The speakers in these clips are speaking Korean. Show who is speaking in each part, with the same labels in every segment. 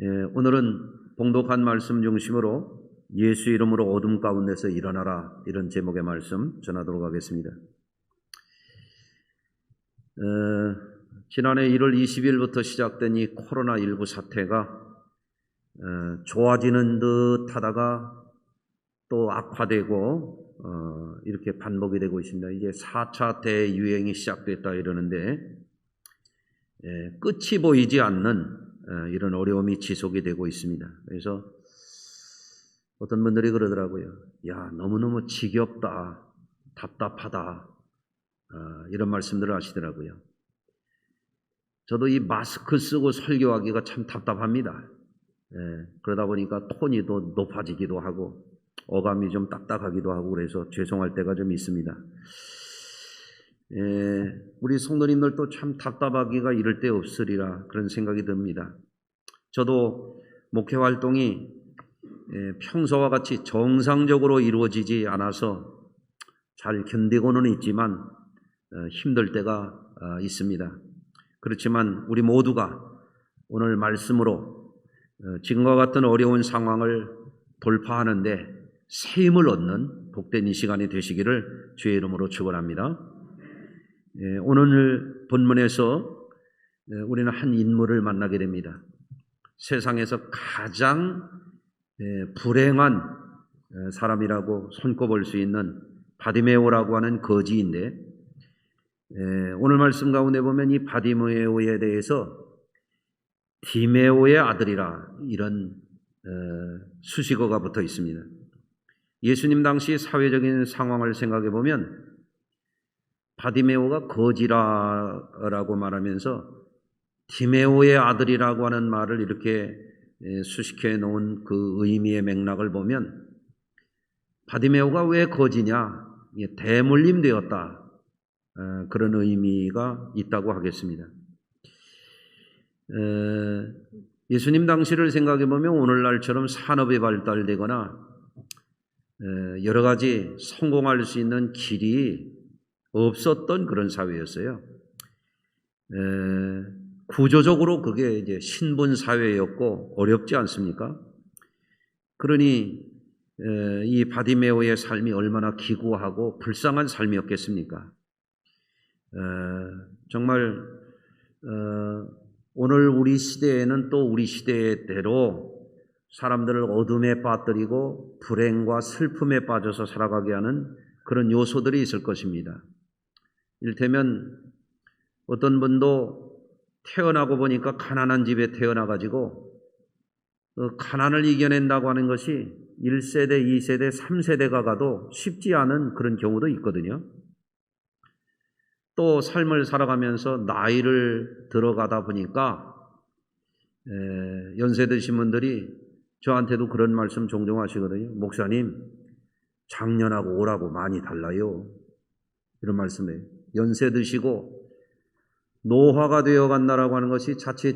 Speaker 1: 오늘은 봉독한 말씀 중심으로 예수 이름으로 어둠 가운데서 일어나라, 이런 제목의 말씀 전하도록 하겠습니다. 지난해 1월 20일부터 시작된 이 코로나19 사태가 좋아지는 듯 하다가 또 악화되고 이렇게 반복이 되고 있습니다. 이제 4차 대유행이 시작됐다 이러는데 끝이 보이지 않는 이런 어려움이 지속이 되고 있습니다. 그래서 어떤 분들이 그러더라고요. 야, 너무너무 지겹다, 답답하다, 이런 말씀들을 하시더라고요. 저도 이 마스크 쓰고 설교하기가 참 답답합니다. 그러다 보니까 톤이 더 높아지기도 하고 어감이 좀 딱딱하기도 하고 그래서 죄송할 때가 좀 있습니다. 우리 성도님들도 참 답답하기가 이를 데 없으리라 그런 생각이 듭니다. 저도 목회 활동이 평소와 같이 정상적으로 이루어지지 않아서 잘 견디고는 있지만 힘들 때가 있습니다. 그렇지만 우리 모두가 오늘 말씀으로 지금과 같은 어려운 상황을 돌파하는데 새 힘을 얻는 복된 이 시간이 되시기를 주의 이름으로 축원합니다. 오늘 본문에서 우리는 한 인물을 만나게 됩니다. 세상에서 가장 불행한 사람이라고 손꼽을 수 있는 바디메오라고 하는 거지인데, 오늘 말씀 가운데 보면 이 바디메오에 대해서 디메오의 아들이라 이런 수식어가 붙어 있습니다. 예수님 당시 사회적인 상황을 생각해 보면 바디메오가 거지라고 말하면서 디메오의 아들이라고 하는 말을 이렇게 수식해 놓은 그 의미의 맥락을 보면 바디메오가 왜 거지냐, 대물림 되었다, 그런 의미가 있다고 하겠습니다. 예수님 당시를 생각해 보면 오늘날처럼 산업이 발달되거나 여러 가지 성공할 수 있는 길이 없었던 그런 사회였어요. 구조적으로 그게 이제 신분 사회였고 어렵지 않습니까? 그러니 이 바디메오의 삶이 얼마나 기구하고 불쌍한 삶이었겠습니까? 정말 오늘 우리 시대에는 또 우리 시대대로 사람들을 어둠에 빠뜨리고 불행과 슬픔에 빠져서 살아가게 하는 그런 요소들이 있을 것입니다. 이를테면 어떤 분도 태어나고 보니까 가난한 집에 태어나가지고 가난을 이겨낸다고 하는 것이 1세대, 2세대, 3세대가 가도 쉽지 않은 그런 경우도 있거든요. 또 삶을 살아가면서 나이를 들어가다 보니까 연세 드신 분들이 저한테도 그런 말씀 종종 하시거든요. 목사님, 작년하고 올하고 많이 달라요. 이런 말씀이에요. 연세 드시고 노화가 되어 간다라고 하는 것이 자칫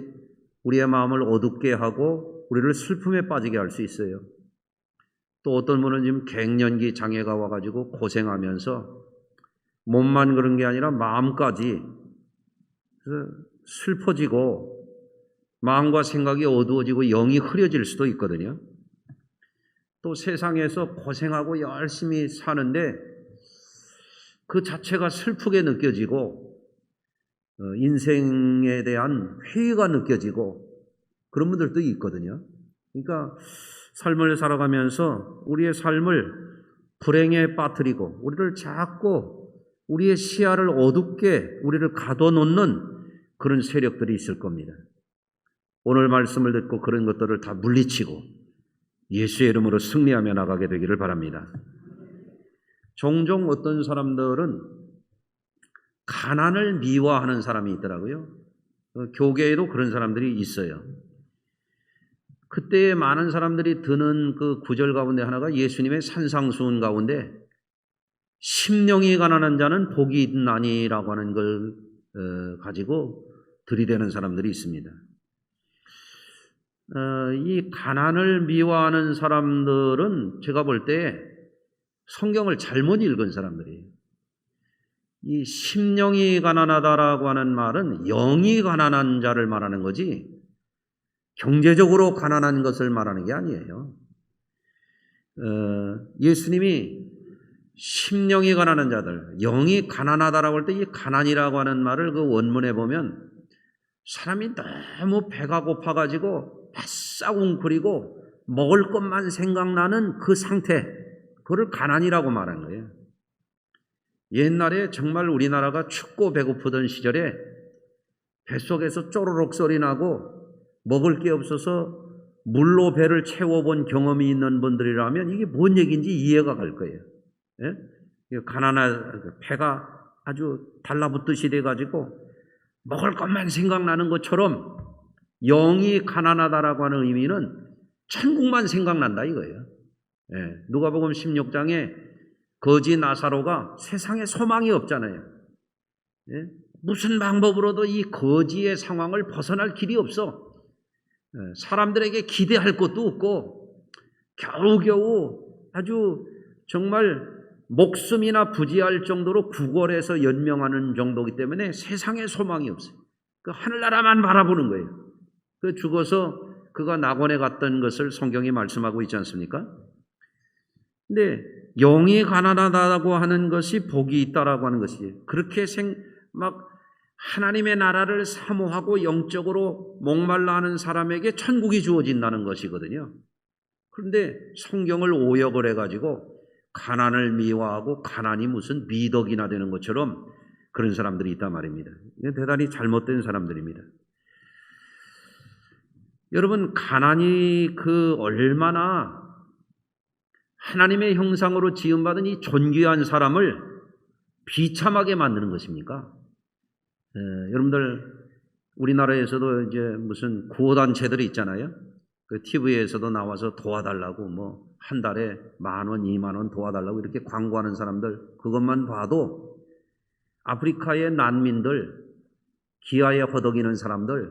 Speaker 1: 우리의 마음을 어둡게 하고 우리를 슬픔에 빠지게 할 수 있어요. 또 어떤 분은 지금 갱년기 장애가 와가지고 고생하면서 몸만 그런 게 아니라 마음까지 슬퍼지고 마음과 생각이 어두워지고 영이 흐려질 수도 있거든요. 또 세상에서 고생하고 열심히 사는데 그 자체가 슬프게 느껴지고 인생에 대한 회의가 느껴지고 그런 분들도 있거든요. 그러니까 삶을 살아가면서 우리의 삶을 불행에 빠뜨리고 우리를 자꾸 우리의 시야를 어둡게 우리를 가둬놓는 그런 세력들이 있을 겁니다. 오늘 말씀을 듣고 그런 것들을 다 물리치고 예수의 이름으로 승리하며 나가게 되기를 바랍니다. 종종 어떤 사람들은 가난을 미화하는 사람이 있더라고요. 교계에도 그런 사람들이 있어요. 그때 많은 사람들이 드는 그 구절 가운데 하나가 예수님의 산상수훈 가운데 심령이 가난한 자는 복이 있나니라고 하는 걸 가지고 들이대는 사람들이 있습니다. 이 가난을 미화하는 사람들은 제가 볼 때 성경을 잘못 읽은 사람들이에요. 이 심령이 가난하다라고 하는 말은 영이 가난한 자를 말하는 거지 경제적으로 가난한 것을 말하는 게 아니에요. 예수님이 심령이 가난한 자들, 영이 가난하다라고 할 때 이 가난이라고 하는 말을 그 원문에 보면 사람이 너무 배가 고파가지고 바싹 웅크리고 먹을 것만 생각나는 그 상태, 그걸 가난이라고 말하는 거예요. 옛날에 정말 우리나라가 춥고 배고프던 시절에 뱃속에서 쪼르륵 소리 나고 먹을 게 없어서 물로 배를 채워본 경험이 있는 분들이라면 이게 뭔 얘기인지 이해가 갈 거예요. 예? 가난한 배가 아주 달라붙듯이 돼가지고 먹을 것만 생각나는 것처럼 영이 가난하다라고 하는 의미는 천국만 생각난다 이거예요. 예. 누가복음 16장에 거지 나사로가 세상에 소망이 없잖아요. 예? 무슨 방법으로도 이 거지의 상황을 벗어날 길이 없어. 예. 사람들에게 기대할 것도 없고 겨우겨우 아주 정말 목숨이나 부지할 정도로 구걸해서 연명하는 정도이기 때문에 세상에 소망이 없어요. 그 하늘나라만 바라보는 거예요. 그 죽어서 그가 낙원에 갔던 것을 성경이 말씀하고 있지 않습니까? 근데 영이 가난하다고 하는 것이 복이 있다라고 하는 것이 그렇게 막 하나님의 나라를 사모하고 영적으로 목말라 하는 사람에게 천국이 주어진다는 것이거든요. 그런데 성경을 오역을 해가지고 가난을 미화하고 가난이 무슨 미덕이나 되는 것처럼 그런 사람들이 있단 말입니다. 대단히 잘못된 사람들입니다. 여러분, 가난이 얼마나 하나님의 형상으로 지음받은 이 존귀한 사람을 비참하게 만드는 것입니까? 여러분들 우리나라에서도 이제 무슨 구호단체들이 있잖아요. 그 TV에서도 나와서 도와달라고 뭐 한 달에 10,000원, 20,000원 도와달라고 이렇게 광고하는 사람들, 그것만 봐도 아프리카의 난민들, 기아에 허덕이는 사람들,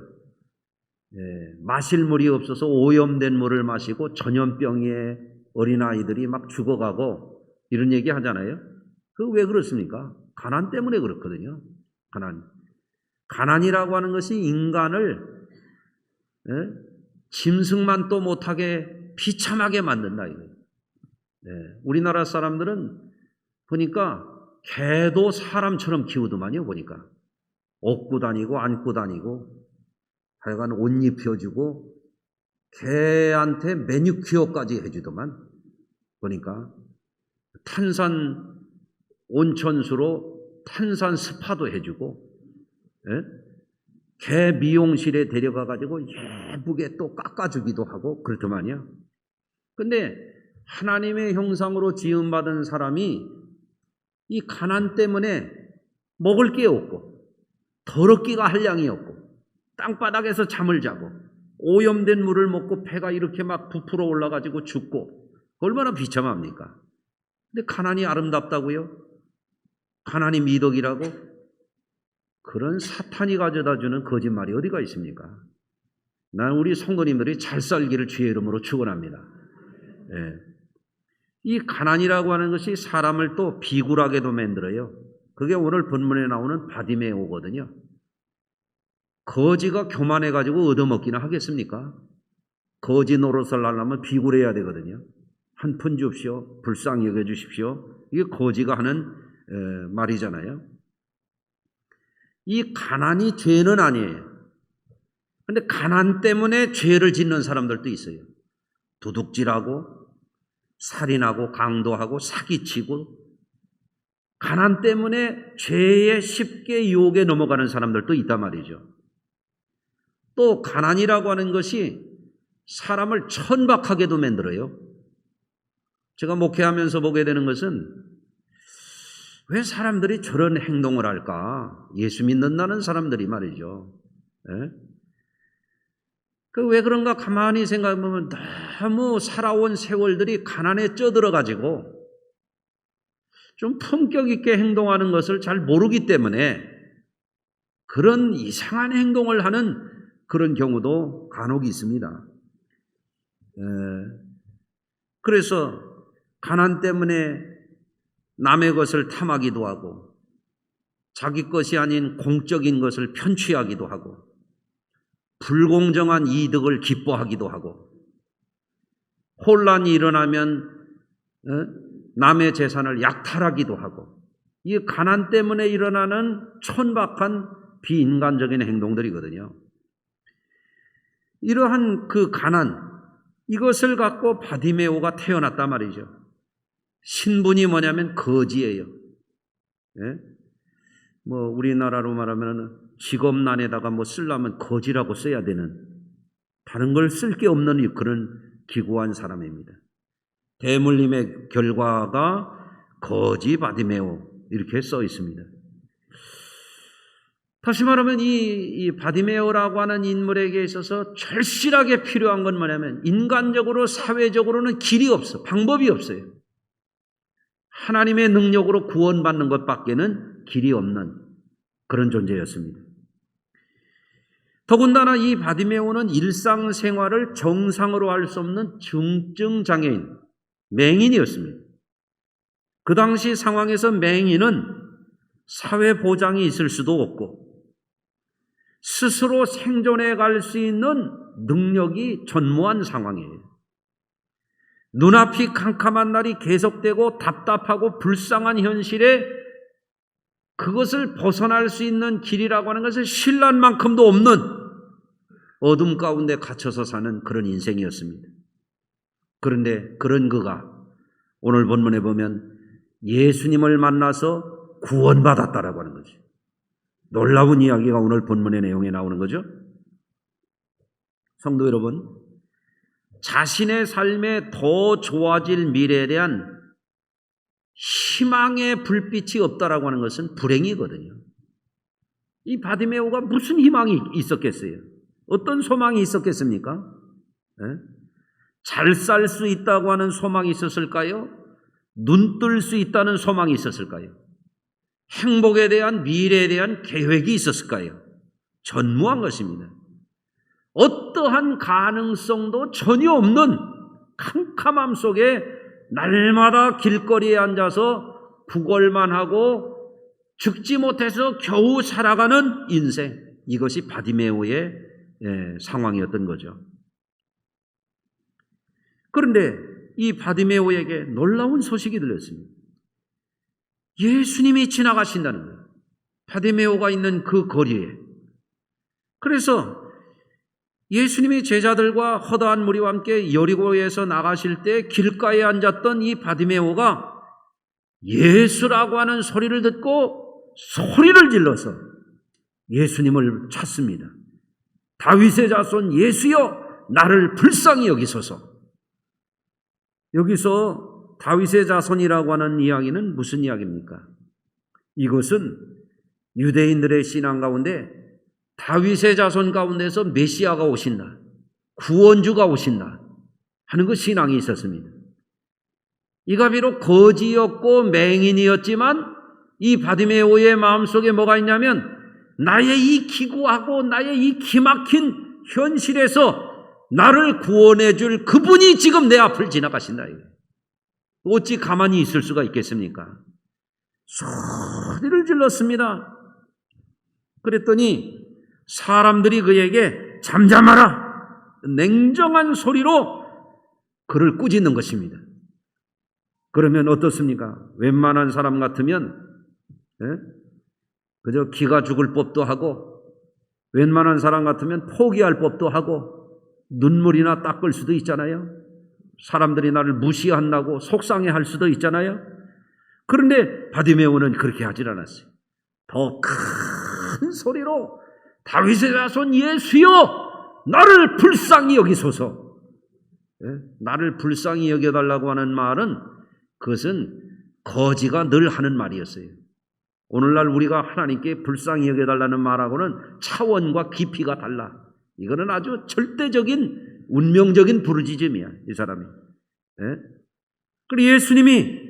Speaker 1: 마실 물이 없어서 오염된 물을 마시고 전염병에 어린아이들이 막 죽어가고 이런 얘기 하잖아요. 그 왜 그렇습니까? 가난 때문에 그렇거든요. 가난이라고 하는 것이 인간을 짐승만 또 못하게 비참하게 만든다 이거예요. 우리나라 사람들은 보니까 개도 사람처럼 키우더만요. 보니까 업고 다니고 안고 다니고 하여간 옷 입혀주고 개한테 매니큐어까지 해주더만. 보니까 탄산 온천수로 탄산 스파도 해주고, 개 미용실에 데려가가지고 예쁘게 또 깎아주기도 하고 그렇더만요. 근데 하나님의 형상으로 지음받은 사람이 이 가난 때문에 먹을 게 없고 더럽기가 한량이 없고 땅바닥에서 잠을 자고 오염된 물을 먹고 배가 이렇게 막 부풀어 올라가지고 죽고 얼마나 비참합니까? 근데 가난이 아름답다고요? 가난이 미덕이라고? 그런 사탄이 가져다주는 거짓말이 어디가 있습니까? 난 우리 성도님들이 잘 살기를 주의 이름으로 축원합니다. 이 가난이라고 하는 것이 사람을 또 비굴하게도 만들어요. 그게 오늘 본문에 나오는 바디메오거든요. 거지가 교만해가지고 얻어먹기나 하겠습니까? 거지 노릇을 하려면 비굴해야 되거든요. 한 푼 줍시오. 불쌍히 여겨주십시오. 이게 거지가 하는 말이잖아요. 이 가난이 죄는 아니에요. 그런데 가난 때문에 죄를 짓는 사람들도 있어요. 도둑질하고 살인하고 강도하고 사기치고 가난 때문에 죄에 쉽게 유혹에 넘어가는 사람들도 있단 말이죠. 또 가난이라고 하는 것이 사람을 천박하게도 만들어요. 제가 목회하면서 보게 되는 것은 왜 사람들이 저런 행동을 할까? 예수 믿는다는 사람들이 말이죠. 왜 그런가 가만히 생각해보면 너무 살아온 세월들이 가난에 쪄들어가지고 좀 품격 있게 행동하는 것을 잘 모르기 때문에 그런 이상한 행동을 하는 그런 경우도 간혹 있습니다. 그래서 가난 때문에 남의 것을 탐하기도 하고 자기 것이 아닌 공적인 것을 편취하기도 하고 불공정한 이득을 기뻐하기도 하고, 혼란이 일어나면 남의 재산을 약탈하기도 하고, 이 가난 때문에 일어나는 천박한 비인간적인 행동들이거든요. 이러한 그 가난, 이것을 갖고 바디메오가 태어났단 말이죠. 신분이 뭐냐면 거지예요. 예? 뭐 우리나라로 말하면 직업란에다가 뭐 쓰려면 거지라고 써야 되는, 다른 걸 쓸 게 없는 그런 기구한 사람입니다. 대물림의 결과가 거지 바디메오 이렇게 써 있습니다. 다시 말하면 이 바디메오라고 하는 인물에게 있어서 절실하게 필요한 건 뭐냐면, 인간적으로 사회적으로는 길이 없어, 방법이 없어요. 하나님의 능력으로 구원받는 것밖에는 길이 없는 그런 존재였습니다. 더군다나 이 바디메오는 일상생활을 정상으로 할 수 없는 중증장애인, 맹인이었습니다. 그 당시 상황에서 맹인은 사회보장이 있을 수도 없고 스스로 생존해 갈 수 있는 능력이 전무한 상황이에요. 눈앞이 캄캄한 날이 계속되고 답답하고 불쌍한 현실에 그것을 벗어날 수 있는 길이라고 하는 것은 신란만큼도 없는 어둠 가운데 갇혀서 사는 그런 인생이었습니다. 그런데 그런 그가 오늘 본문에 보면 예수님을 만나서 구원받았다라고 하는 거죠. 놀라운 이야기가 오늘 본문의 내용에 나오는 거죠. 성도 여러분, 자신의 삶에 더 좋아질 미래에 대한 희망의 불빛이 없다라고 하는 것은 불행이거든요. 이 바디메오가 무슨 희망이 있었겠어요? 어떤 소망이 있었겠습니까? 잘 살 수 있다고 하는 소망이 있었을까요? 눈 뜰 수 있다는 소망이 있었을까요? 행복에 대한, 미래에 대한 계획이 있었을까요? 전무한 것입니다. 어떠한 가능성도 전혀 없는 캄캄함 속에 날마다 길거리에 앉아서 구걸만 하고 죽지 못해서 겨우 살아가는 인생, 이것이 바디메오의 상황이었던 거죠. 그런데 이 바디메오에게 놀라운 소식이 들렸습니다. 예수님이 지나가신다는 거예요. 바디메오가 있는 그 거리에. 그래서 예수님이 제자들과 허다한 무리와 함께 여리고에서 나가실 때 길가에 앉았던 이 바디메오가 예수라고 하는 소리를 듣고 소리를 질러서 예수님을 찾습니다. 다윗의 자손 예수여, 나를 불쌍히 여기소서. 여기서 다윗의 자손이라고 하는 이야기는 무슨 이야기입니까? 이것은 유대인들의 신앙 가운데 다윗의 자손 가운데서 메시아가 오신다, 구원주가 오신다 하는 그 신앙이 있었습니다. 이가 비록 거지였고 맹인이었지만 이 바디메오의 마음속에 뭐가 있냐면, 나의 이 기구하고 나의 이 기막힌 현실에서 나를 구원해 줄 그분이 지금 내 앞을 지나가신다. 어찌 가만히 있을 수가 있겠습니까? 소리를 질렀습니다. 그랬더니 사람들이 그에게 잠잠하라, 냉정한 소리로 그를 꾸짖는 것입니다. 그러면 어떻습니까? 웬만한 사람 같으면 그저 기가 죽을 법도 하고, 웬만한 사람 같으면 포기할 법도 하고, 눈물이나 닦을 수도 있잖아요. 사람들이 나를 무시한다고 속상해할 수도 있잖아요. 그런데 바디메오는 그렇게 하질 않았어요. 더 큰 소리로 다윗의 자손 예수여, 나를 불쌍히 여기소서. 나를 불쌍히 여겨달라고 하는 말은, 그것은 거지가 늘 하는 말이었어요. 오늘날 우리가 하나님께 불쌍히 여겨달라는 말하고는 차원과 깊이가 달라. 이거는 아주 절대적인 운명적인 부르짖음이야, 이 사람이. 그리고 예수님이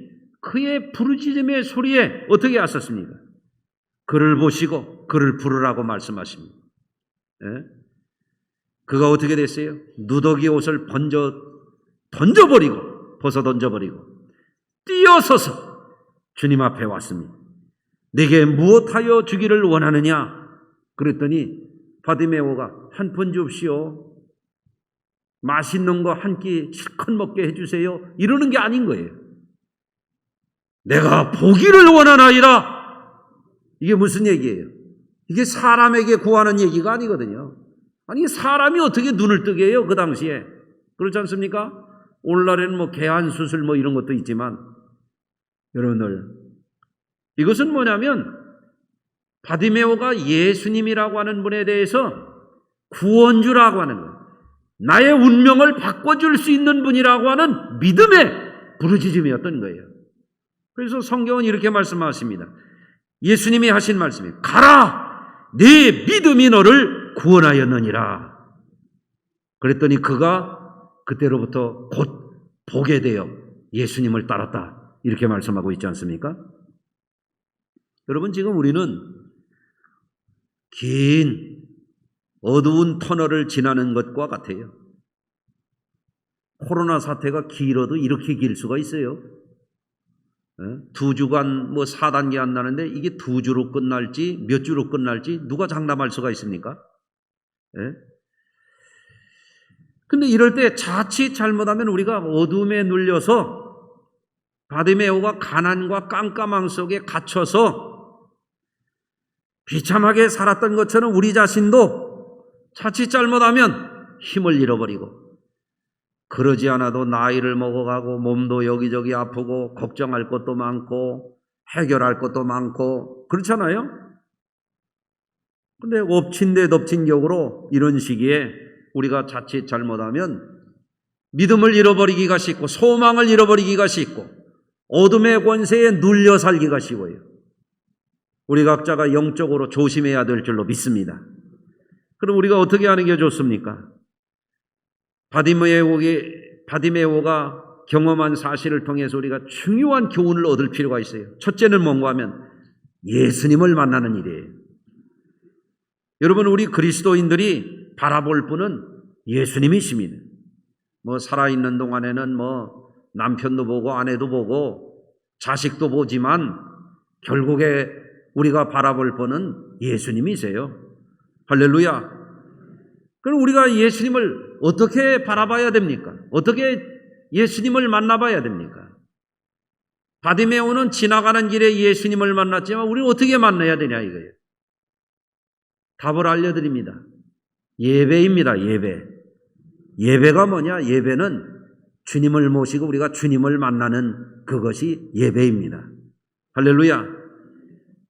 Speaker 1: 그의 부르짖음의 소리에 어떻게 하셨습니까? 그를 보시고 그를 부르라고 말씀하십니다. 그가 어떻게 됐어요? 누더기 옷을 던져버리고, 벗어 던져버리고 뛰어서서 주님 앞에 왔습니다. 내게 무엇하여 주기를 원하느냐? 그랬더니 바디메오가 한 푼 줍시오. 맛있는 거 한 끼 실컷 먹게 해주세요. 이러는 게 아닌 거예요. 내가 보기를 원하나이다. 이게 무슨 얘기예요? 이게 사람에게 구하는 얘기가 아니거든요. 아니 사람이 어떻게 눈을 뜨게 해요? 그 당시에. 그렇지 않습니까? 오늘날에는 뭐 개안수술 뭐 이런 것도 있지만 여러분들 이것은 뭐냐면 바디메오가 예수님이라고 하는 분에 대해서 구원주라고 하는 거예요. 나의 운명을 바꿔줄 수 있는 분이라고 하는 믿음의 부르짖음이었던 거예요. 그래서 성경은 이렇게 말씀하십니다. 예수님이 하신 말씀이 가라! 네 믿음이 너를 구원하였느니라. 그랬더니 그가 그때로부터 곧 보게 되어 예수님을 따랐다. 이렇게 말씀하고 있지 않습니까? 여러분 지금 우리는 긴 어두운 터널을 지나는 것과 같아요. 코로나 사태가 길어도 이렇게 길 수가 있어요. 2주간 뭐 4단계 안 나는데 이게 2주로 끝날지 몇 주로 끝날지 누가 장담할 수가 있습니까? 근데 이럴 때 자칫 잘못하면 우리가 어둠에 눌려서 바디메오가 가난과 깜깜함 속에 갇혀서 비참하게 살았던 것처럼 우리 자신도 자칫 잘못하면 힘을 잃어버리고 그러지 않아도 나이를 먹어가고 몸도 여기저기 아프고 걱정할 것도 많고 해결할 것도 많고 그렇잖아요? 근데 엎친 데 덮친 격으로 이런 시기에 우리가 자칫 잘못하면 믿음을 잃어버리기가 쉽고 소망을 잃어버리기가 쉽고 어둠의 권세에 눌려 살기가 쉬워요. 우리 각자가 영적으로 조심해야 될 줄로 믿습니다. 그럼 우리가 어떻게 하는 게 좋습니까? 바디메오가 경험한 사실을 통해서 우리가 중요한 교훈을 얻을 필요가 있어요. 첫째는 뭔가 하면 예수님을 만나는 일이에요. 여러분 우리 그리스도인들이 바라볼 분은 예수님이십니다. 뭐 살아있는 동안에는 뭐 남편도 보고 아내도 보고 자식도 보지만 결국에 우리가 바라볼 분은 예수님이세요. 할렐루야. 그럼 우리가 예수님을 어떻게 바라봐야 됩니까? 어떻게 예수님을 만나봐야 됩니까? 바디메오는 지나가는 길에 예수님을 만났지만 우리는 어떻게 만나야 되냐 이거예요. 답을 알려드립니다. 예배입니다. 예배. 예배가 뭐냐? 예배는 주님을 모시고 우리가 주님을 만나는 그것이 예배입니다. 할렐루야.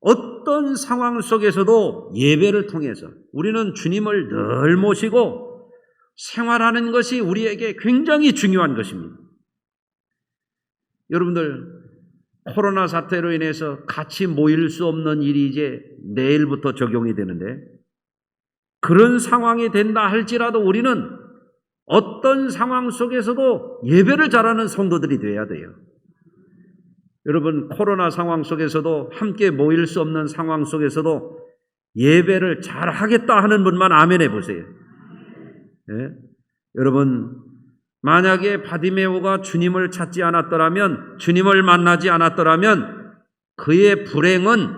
Speaker 1: 어떤 상황 속에서도 예배를 통해서 우리는 주님을 늘 모시고 생활하는 것이 우리에게 굉장히 중요한 것입니다. 여러분들 코로나 사태로 인해서 같이 모일 수 없는 일이 이제 내일부터 적용이 되는데 그런 상황이 된다 할지라도 우리는 어떤 상황 속에서도 예배를 잘하는 성도들이 되어야 돼요. 여러분 코로나 상황 속에서도 함께 모일 수 없는 상황 속에서도 예배를 잘 하겠다 하는 분만 아멘 해보세요. 예? 여러분 만약에 바디메오가 주님을 찾지 않았더라면 주님을 만나지 않았더라면 그의 불행은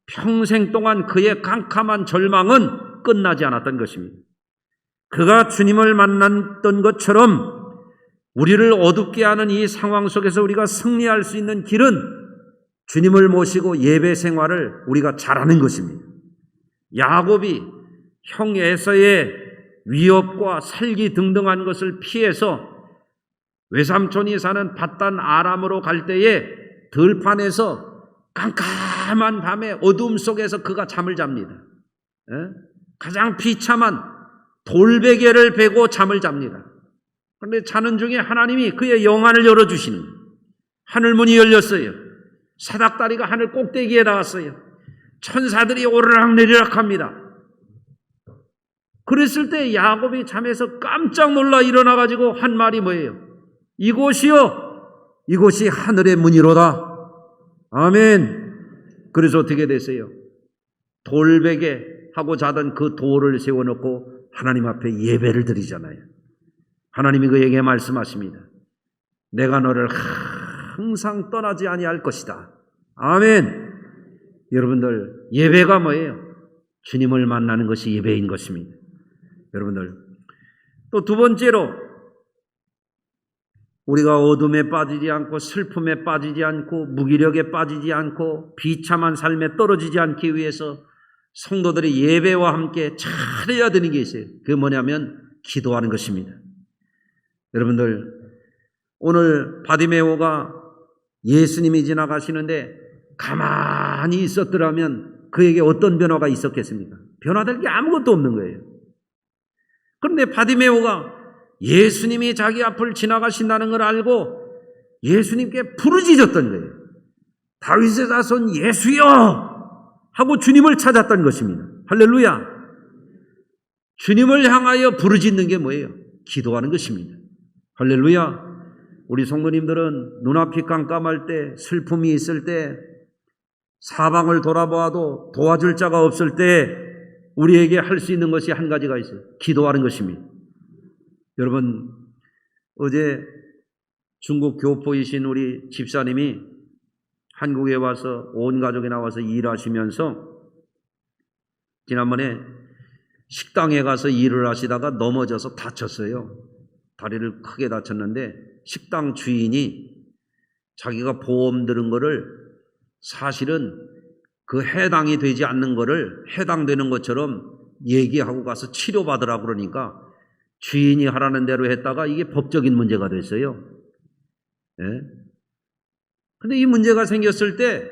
Speaker 1: 평생 동안 그의 캄캄한 절망은 끝나지 않았던 것입니다. 그가 주님을 만났던 것처럼 우리를 어둡게 하는 이 상황 속에서 우리가 승리할 수 있는 길은 주님을 모시고 예배 생활을 우리가 잘하는 것입니다. 야곱이 형 에서의 위협과 살기 등등한 것을 피해서 외삼촌이 사는 밧단 아람으로 갈 때에 들판에서 깜깜한 밤에 어둠 속에서 그가 잠을 잡니다. 가장 비참한 돌베개를 베고 잠을 잡니다. 그런데 자는 중에 하나님이 그의 영안을 열어주시는 하늘문이 열렸어요. 사닥다리가 하늘 꼭대기에 닿았어요. 천사들이 오르락내리락 합니다. 그랬을 때 야곱이 잠에서 깜짝 놀라 일어나가지고 한 말이 뭐예요? 이곳이요 이곳이 하늘의 문이로다. 아멘. 그래서 어떻게 됐어요? 돌베개 하고 자던 그 돌을 세워놓고 하나님 앞에 예배를 드리잖아요. 하나님이 그에게 말씀하십니다. 내가 너를 항상 떠나지 아니할 것이다. 아멘. 여러분들 예배가 뭐예요? 주님을 만나는 것이 예배인 것입니다. 여러분들, 또 두 번째로 우리가 어둠에 빠지지 않고 슬픔에 빠지지 않고 무기력에 빠지지 않고 비참한 삶에 떨어지지 않기 위해서 성도들이 예배와 함께 잘해야 되는 게 있어요. 그게 뭐냐면 기도하는 것입니다. 여러분들, 오늘 바디메오가 예수님이 지나가시는데 가만히 있었더라면 그에게 어떤 변화가 있었겠습니까? 변화될 게 아무것도 없는 거예요. 그런데 바디메오가 예수님이 자기 앞을 지나가신다는 걸 알고 예수님께 부르짖었던 거예요. 다윗의 자손 예수여 하고 주님을 찾았던 것입니다. 할렐루야. 주님을 향하여 부르짖는 게 뭐예요? 기도하는 것입니다. 할렐루야. 우리 성도님들은 눈앞이 깜깜할 때, 슬픔이 있을 때, 사방을 돌아보아도 도와줄 자가 없을 때 우리에게 할 수 있는 것이 한 가지가 있어요. 기도하는 것입니다. 여러분, 어제 중국 교포이신 우리 집사님이 한국에 와서 온 가족이 나와서 일하시면서 지난번에 식당에 가서 일을 하시다가 넘어져서 다쳤어요. 다리를 크게 다쳤는데 식당 주인이 자기가 보험 들은 거를 사실은 그 해당이 되지 않는 거를 해당되는 것처럼 얘기하고 가서 치료받으라고 그러니까 주인이 하라는 대로 했다가 이게 법적인 문제가 됐어요. 예? 근데 이 문제가 생겼을 때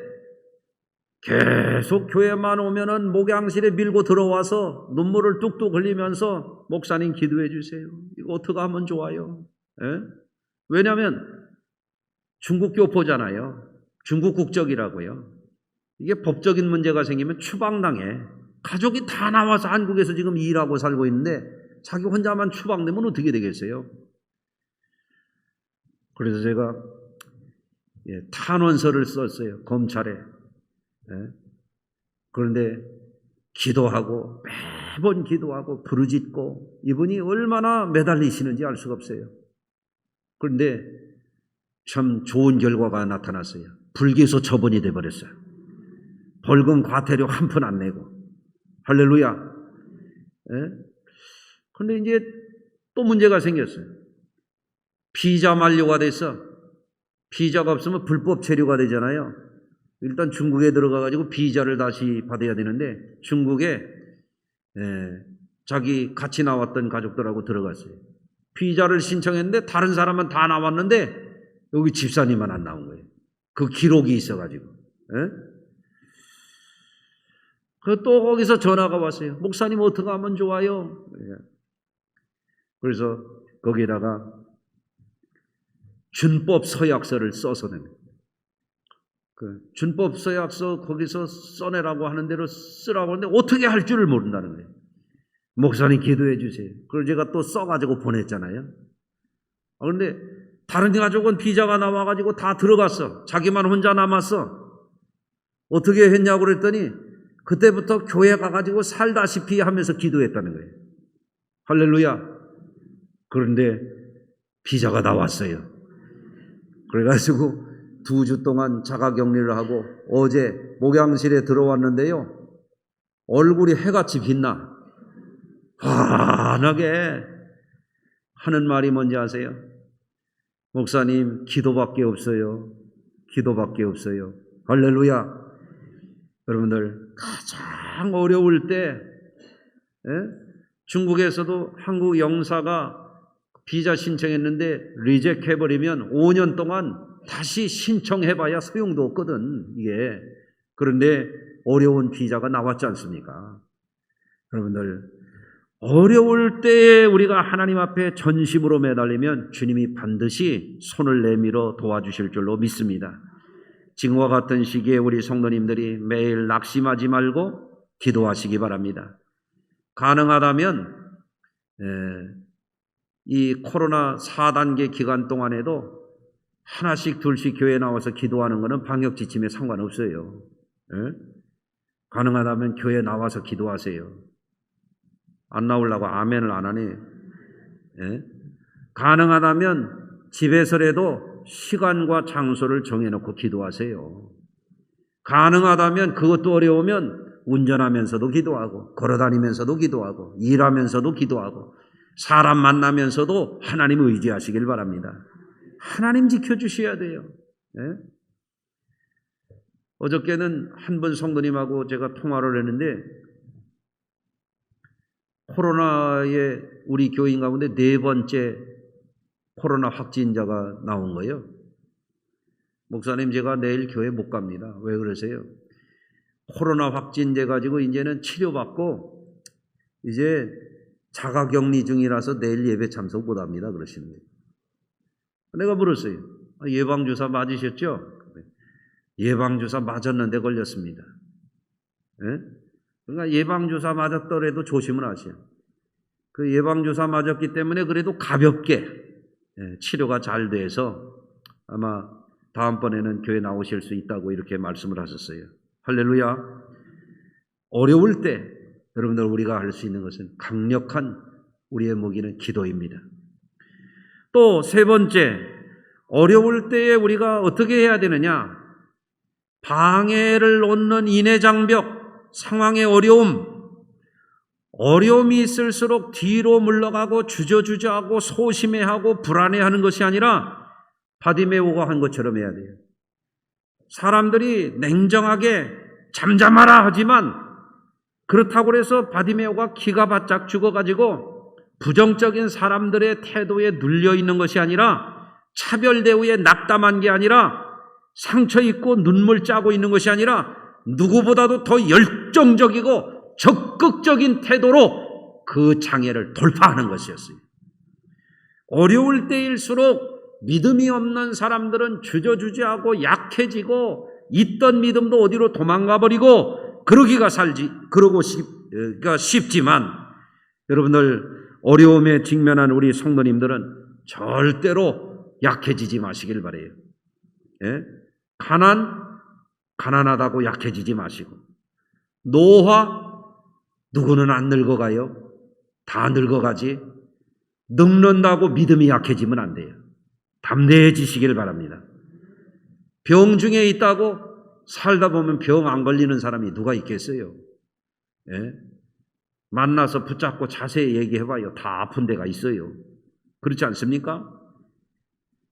Speaker 1: 계속 교회만 오면은 목양실에 밀고 들어와서 눈물을 뚝뚝 흘리면서 목사님 기도해 주세요. 이거 어떻게 하면 좋아요? 예? 왜냐하면 중국 교포잖아요. 중국 국적이라고요. 이게 법적인 문제가 생기면 추방당해. 가족이 다 나와서 한국에서 지금 일하고 살고 있는데 자기 혼자만 추방되면 어떻게 되겠어요? 그래서 제가 탄원서를 썼어요. 검찰에. 그런데 기도하고 매번 기도하고 부르짖고 이분이 얼마나 매달리시는지 알 수가 없어요. 그런데 참 좋은 결과가 나타났어요. 불기소 처분이 돼버렸어요. 벌금 과태료 한 푼 안 내고. 할렐루야. 그런데 이제 또 문제가 생겼어요. 비자 만료가 돼서 비자가 없으면 불법 체류가 되잖아요. 일단 중국에 들어가가지고 비자를 다시 받아야 되는데 중국에 자기 같이 나왔던 가족들하고 들어갔어요. 비자를 신청했는데 다른 사람은 다 나왔는데 여기 집사님만 안 나온 거예요. 그 기록이 있어가지고. 또 거기서 전화가 왔어요. 목사님 어떻게 하면 좋아요? 그래서 거기에다가 준법 서약서를 써서 냅니다. 그 준법 서약서 거기서 써내라고 하는 대로 쓰라고 하는데 어떻게 할 줄을 모른다는 거예요. 목사님 기도해 주세요. 그걸 제가 또 써가지고 보냈잖아요. 그런데 다른 가족은 비자가 나와가지고 다 들어갔어. 자기만 혼자 남았어. 어떻게 했냐고 그랬더니 그때부터 교회 가가지고 살다시피 하면서 기도했다는 거예요. 할렐루야. 그런데 비자가 나왔어요. 그래가지고 2주 동안 자가격리를 하고 어제 목양실에 들어왔는데요. 얼굴이 해같이 빛나. 환하게 하는 말이 뭔지 아세요? 목사님 기도밖에 없어요. 기도밖에 없어요. 할렐루야. 여러분들 가장 어려울 때 중국에서도 한국 영사가 비자 신청했는데 리젝트 해버리면 5년 동안 다시 신청해봐야 소용도 없거든 이게. 그런데 어려운 비자가 나왔지 않습니까? 여러분들 어려울 때에 우리가 하나님 앞에 전심으로 매달리면 주님이 반드시 손을 내밀어 도와주실 줄로 믿습니다. 지금과 같은 시기에 우리 성도님들이 매일 낙심하지 말고 기도하시기 바랍니다. 가능하다면 이 코로나 4단계 기간 동안에도 하나씩 둘씩 교회에 나와서 기도하는 것은 방역 지침에 상관없어요. 가능하다면 교회에 나와서 기도하세요. 안 나오려고 아멘을 안 하네. 가능하다면 집에서라도 시간과 장소를 정해놓고 기도하세요. 가능하다면 그것도 어려우면 운전하면서도 기도하고, 걸어다니면서도 기도하고, 일하면서도 기도하고, 사람 만나면서도 하나님 의지하시길 바랍니다. 하나님 지켜주셔야 돼요. 예? 어저께는 한 분 성도님하고 제가 통화를 했는데, 코로나에 우리 교인 가운데 4번째 코로나 확진자가 나온 거예요. 목사님, 제가 내일 교회 못 갑니다. 왜 그러세요? 코로나 확진돼 가지고 이제는 치료받고 이제 자가격리 중이라서 내일 예배 참석 못 합니다. 그러시는 거예요. 내가 물었어요. 예방주사 맞으셨죠? 예방주사 맞았는데 걸렸습니다. 예? 그러니까 예방주사 맞았더라도 조심을 하세요. 그 예방주사 맞았기 때문에 그래도 가볍게 치료가 잘 돼서 아마 다음번에는 교회 나오실 수 있다고 이렇게 말씀을 하셨어요. 할렐루야. 어려울 때 여러분들 우리가 할 수 있는 것은 강력한 우리의 무기는 기도입니다. 또 3번째, 어려울 때에 우리가 어떻게 해야 되느냐? 방해를 놓는 인해장벽, 상황의 어려움이 있을수록 뒤로 물러가고 주저주저하고 소심해하고 불안해하는 것이 아니라 바디메오가 한 것처럼 해야 돼요. 사람들이 냉정하게 잠잠하라 하지만 그렇다고 해서 바디메오가 기가 바짝 죽어가지고 부정적인 사람들의 태도에 눌려있는 것이 아니라 차별 대우에 낙담한 게 아니라 상처 입고 눈물 짜고 있는 것이 아니라 누구보다도 더 열정적이고 적극적인 태도로 그 장애를 돌파하는 것이었어요. 어려울 때일수록 믿음이 없는 사람들은 주저주저하고 약해지고 있던 믿음도 어디로 도망가 버리고 그러기가 쉽지만 여러분들 어려움에 직면한 우리 성도님들은 절대로 약해지지 마시길 바라요. 예? 가난하다고 약해지지 마시고, 노화, 누구는 안 늙어가요? 다 늙어가지. 늙는다고 믿음이 약해지면 안 돼요. 담대해지시길 바랍니다. 병 중에 있다고 살다 보면 병 안 걸리는 사람이 누가 있겠어요? 예? 만나서 붙잡고 자세히 얘기해봐요. 다 아픈 데가 있어요. 그렇지 않습니까?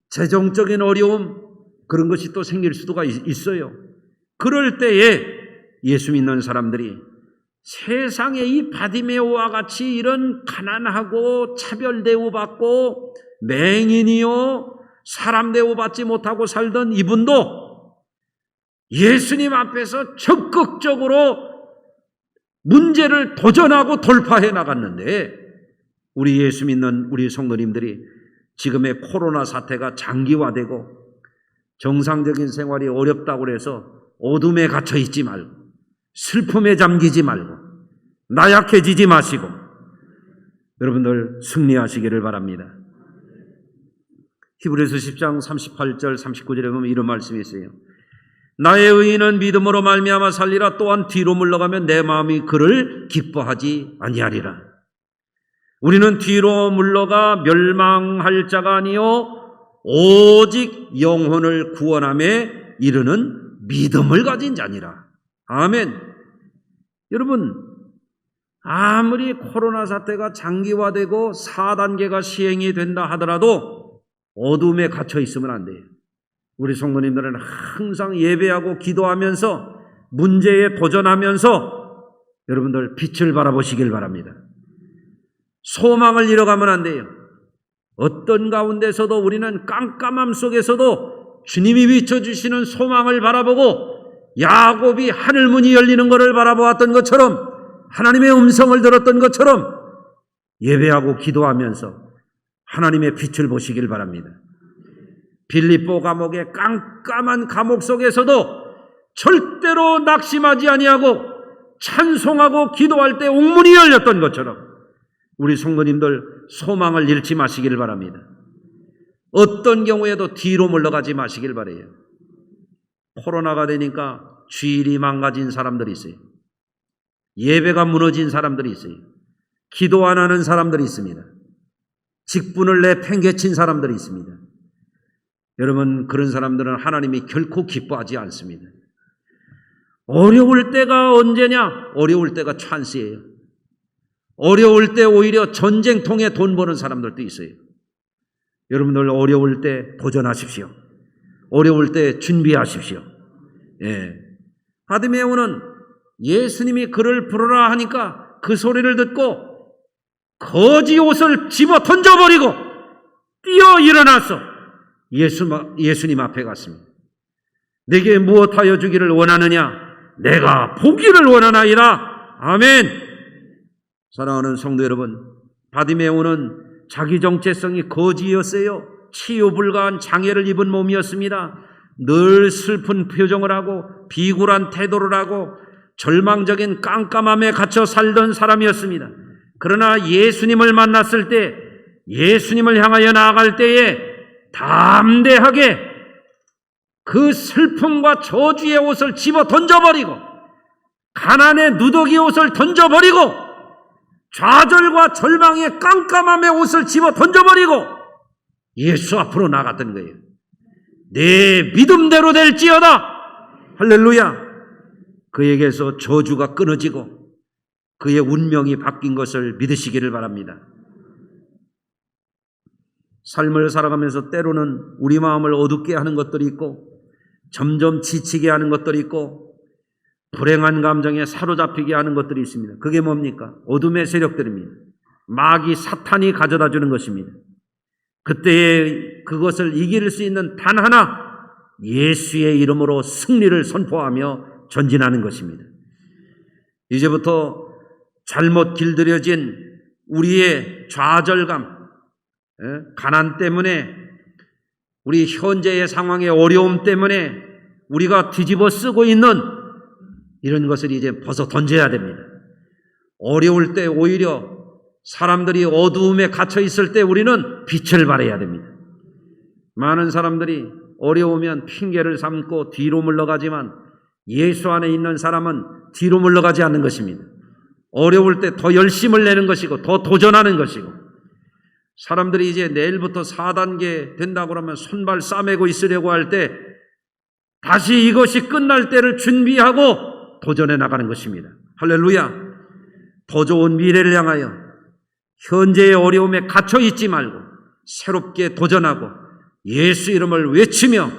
Speaker 1: 재정적인 어려움, 그런 것이 또 생길 수도 있어요. 그럴 때에 예수 믿는 사람들이 세상에 이 바디메오와 같이 이런 가난하고 차별 대우받고 맹인이요 사람 대우받지 못하고 살던 이분도 예수님 앞에서 적극적으로 문제를 도전하고 돌파해 나갔는데, 우리 예수 믿는 우리 성도님들이 지금의 코로나 사태가 장기화되고 정상적인 생활이 어렵다고 해서 어둠에 갇혀 있지 말고 슬픔에 잠기지 말고 나약해지지 마시고 여러분들 승리하시기를 바랍니다. 히브리서 10장 38절 39절에 보면 이런 말씀이 있어요. 나의 의인은 믿음으로 말미암아 살리라. 또한 뒤로 물러가면 내 마음이 그를 기뻐하지 아니하리라. 우리는 뒤로 물러가 멸망할 자가 아니요 오직 영혼을 구원함에 이르는 믿음을 가진 자니라. 아멘. 여러분, 아무리 코로나 사태가 장기화되고 4단계가 시행이 된다 하더라도 어둠에 갇혀 있으면 안 돼요. 우리 성도님들은 항상 예배하고 기도하면서 문제에 도전하면서 여러분들 빛을 바라보시길 바랍니다. 소망을 잃어가면 안 돼요. 어떤 가운데서도 우리는 깜깜함 속에서도 주님이 비춰주시는 소망을 바라보고 야곱이 하늘문이 열리는 것을 바라보았던 것처럼 하나님의 음성을 들었던 것처럼 예배하고 기도하면서 하나님의 빛을 보시길 바랍니다. 빌립보 감옥의 깜깜한 감옥 속에서도 절대로 낙심하지 아니하고 찬송하고 기도할 때 옥문이 열렸던 것처럼 우리 성도님들 소망을 잃지 마시길 바랍니다. 어떤 경우에도 뒤로 물러가지 마시길 바라요. 코로나가 되니까 주일이 망가진 사람들이 있어요. 예배가 무너진 사람들이 있어요. 기도 안 하는 사람들이 있습니다. 직분을 내팽개친 사람들이 있습니다. 여러분, 그런 사람들은 하나님이 결코 기뻐하지 않습니다. 어려울 때가 언제냐? 어려울 때가 찬스예요. 어려울 때 오히려 전쟁통에 돈 버는 사람들도 있어요. 여러분들 어려울 때 도전하십시오. 어려울 때 준비하십시오. 예. 바디메오는 예수님이 그를 부르라 하니까 그 소리를 듣고 거지 옷을 집어 던져버리고 뛰어 일어나서 예수님 앞에 갔습니다. 내게 무엇하여 주기를 원하느냐? 내가 보기를 원하나이다. 아멘. 사랑하는 성도 여러분, 바디메오는 자기 정체성이 거지였어요. 치유 불가한 장애를 입은 몸이었습니다. 늘 슬픈 표정을 하고 비굴한 태도를 하고 절망적인 깜깜함에 갇혀 살던 사람이었습니다. 그러나 예수님을 만났을 때, 예수님을 향하여 나아갈 때에 담대하게 그 슬픔과 저주의 옷을 집어 던져버리고 가난의 누더기 옷을 던져버리고 좌절과 절망의 깜깜함의 옷을 집어 던져버리고 예수 앞으로 나갔던 거예요. 내 믿음대로 될지어다. 할렐루야. 그에게서 저주가 끊어지고 그의 운명이 바뀐 것을 믿으시기를 바랍니다. 삶을 살아가면서 때로는 우리 마음을 어둡게 하는 것들이 있고 점점 지치게 하는 것들이 있고 불행한 감정에 사로잡히게 하는 것들이 있습니다. 그게 뭡니까? 어둠의 세력들입니다. 마귀 사탄이 가져다 주는 것입니다. 그때에 그것을 이길 수 있는 단 하나, 예수의 이름으로 승리를 선포하며 전진하는 것입니다. 이제부터 잘못 길들여진 우리의 좌절감, 가난 때문에, 우리 현재의 상황의 어려움 때문에 우리가 뒤집어 쓰고 있는 이런 것을 이제 벗어 던져야 됩니다. 어려울 때 오히려 사람들이 어두움에 갇혀 있을 때 우리는 빛을 발해야 됩니다. 많은 사람들이 어려우면 핑계를 삼고 뒤로 물러가지만 예수 안에 있는 사람은 뒤로 물러가지 않는 것입니다. 어려울 때 더 열심을 내는 것이고 더 도전하는 것이고, 사람들이 이제 내일부터 4단계 된다고 그러면 손발 싸매고 있으려고 할 때 다시 이것이 끝날 때를 준비하고 도전해 나가는 것입니다. 할렐루야. 더 좋은 미래를 향하여 현재의 어려움에 갇혀 있지 말고 새롭게 도전하고 예수 이름을 외치며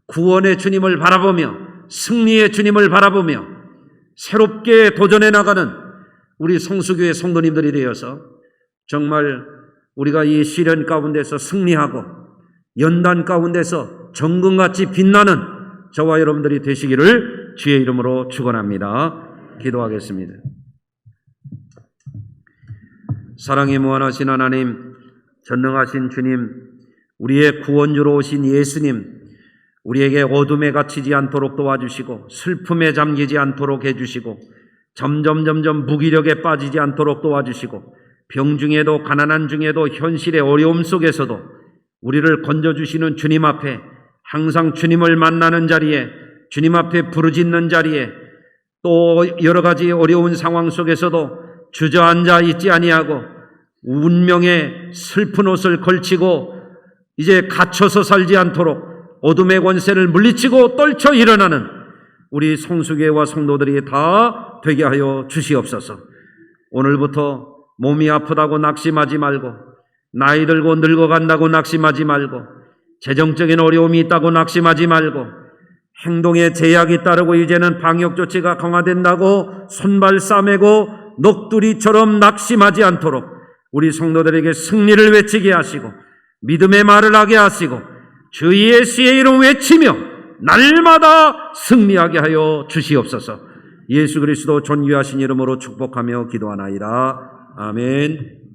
Speaker 1: 구원의 주님을 바라보며 승리의 주님을 바라보며 새롭게 도전해 나가는 우리 성수교회 성도님들이 되어서 정말 우리가 이 시련 가운데서 승리하고 연단 가운데서 정금같이 빛나는 저와 여러분들이 되시기를 주의 이름으로 축원합니다. 기도하겠습니다. 사랑이 무한하신 하나님, 전능하신 주님, 우리의 구원주로 오신 예수님, 우리에게 어둠에 갇히지 않도록 도와주시고 슬픔에 잠기지 않도록 해주시고 점점 무기력에 빠지지 않도록 도와주시고 병 중에도 가난한 중에도 현실의 어려움 속에서도 우리를 건져주시는 주님 앞에 항상 주님을 만나는 자리에, 주님 앞에 부르짖는 자리에, 또 여러 가지 어려운 상황 속에서도 주저앉아 있지 아니하고 운명의 슬픈 옷을 걸치고 이제 갇혀서 살지 않도록 어둠의 권세를 물리치고 떨쳐 일어나는 우리 성수교회와 성도들이 다 되게 하여 주시옵소서. 오늘부터 몸이 아프다고 낙심하지 말고, 나이 들고 늙어간다고 낙심하지 말고, 재정적인 어려움이 있다고 낙심하지 말고, 행동에 제약이 따르고 이제는 방역 조치가 강화된다고 손발 싸매고 넋두리처럼 낙심하지 않도록 우리 성도들에게 승리를 외치게 하시고 믿음의 말을 하게 하시고 주 예수의 이름 외치며 날마다 승리하게 하여 주시옵소서. 예수 그리스도 존귀하신 이름으로 축복하며 기도하나이다. 아멘.